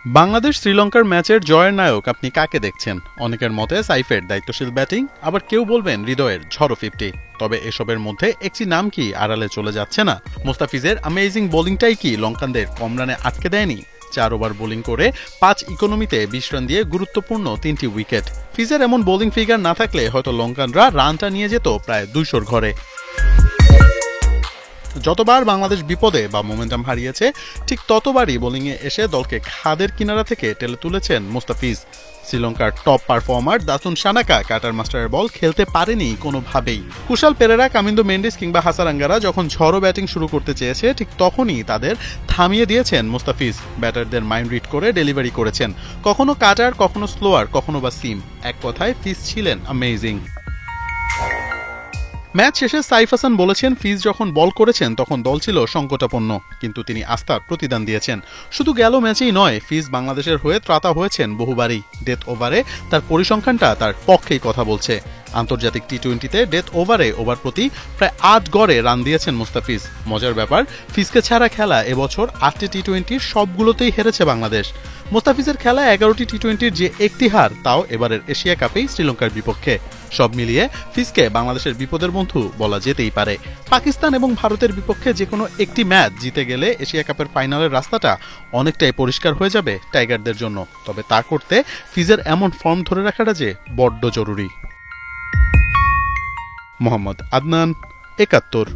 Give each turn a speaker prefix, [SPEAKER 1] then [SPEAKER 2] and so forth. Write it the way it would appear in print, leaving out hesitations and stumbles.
[SPEAKER 1] বাংলাদেশ শ্রীলঙ্কার ম্যাচের জয়ের নায়ক আপনি কাকে দেখছেন? অনেকের মতে সাইফের দায়িত্বশীল ব্যাটিং, আবার কেউ বলবেন হৃদয়ের ঝড়ো 50। তবে এসবের মধ্যে একটি নাম কি আড়ালে চলে যাচ্ছে না? মুস্তাফিজের অ্যামেজিং বোলিংটাই কি লঙ্কানদের কম রানে আটকে দেয়নি? 4 ওভার বোলিং করে 5 ইকোনমিতে 20 রান দিয়ে গুরুত্বপূর্ণ 3টি উইকেট। ফিজের এমন বোলিং ফিগার না থাকলে হয়তো লঙ্কানরা রানটা নিয়ে যেত প্রায় 200-র ঘরে। যতবার বাংলাদেশ বিপদে বা মোমেন্টাম হারিয়েছে, ঠিক ততবারই বোলিংয়ে এসে দলকে খাদের কিনারা থেকে টেনে তুলেছেন মুস্তাফিজ। শ্রীলঙ্কার টপ পারফর্মার দাসুন সানাকা কাটার মাস্টারের বল খেলতে পারেনি কোনোভাবেই। কুশাল পেরেরা, কামিন্দো মেন্ডিস কিংবা হাসারাঙ্গারা যখন ঝড়ো ব্যাটিং শুরু করতে চেয়েছে, ঠিক তখনই তাদের থামিয়ে দিয়েছেন মুস্তাফিজ। ব্যাটারদের মাইন্ড রিড করে ডেলিভারি করেছেন, কখনো কাটার, কখনো স্লোয়ার, কখনো বা সিম। এক কথায় ফিজ ছিলেন অ্যামেজিং। ম্যাচ শেষে সাইফ হাসান বলেছেন, ফিজ যখন বল করেছেন তখন দল ছিল সংকটাপন্ন, কিন্তু তিনি আস্থার প্রতিদান দিয়েছেন। শুধু গেল ম্যাচেই নয়, ফিজ বাংলাদেশের হয়ে ত্রাতা হয়েছেন বহুবারই। ডেথ ওভারে তার পরিসংখ্যানটা তার পক্ষেই কথা বলছে। আন্তর্জাতিক টি-20তে ডেথ ওভারে ওভার প্রতি প্রায় 8 গড়ে রান দিয়েছেন মুস্তাফিজ। মজার ব্যাপার, ফিজকে ছাড়া খেলা এবছর 8টি টি-20 সবগুলোতেই হেরেছে বাংলাদেশ। মুস্তাফিজের খেলা 11টি টি-20-র যে একটি হার, তাও এবারের এশিয়া কাপেই শ্রীলঙ্কার বিপক্ষে। সব মিলিয়ে ফিজকে বাংলাদেশের বিপদের বন্ধু বলা যেতেই পারে। পাকিস্তান এবং ভারতের বিপক্ষে যে কোনো একটি ম্যাচ জিতে গেলে এশিয়া কাপের ফাইনালের রাস্তাটা অনেকটাই পরিষ্কার হয়ে যাবে টাইগারদের জন্য। তবে তা করতে ফিজের এমন ফর্ম ধরে রাখাটা যে বড্ড জরুরি। মোহাম্মদ আদনান, ৭১।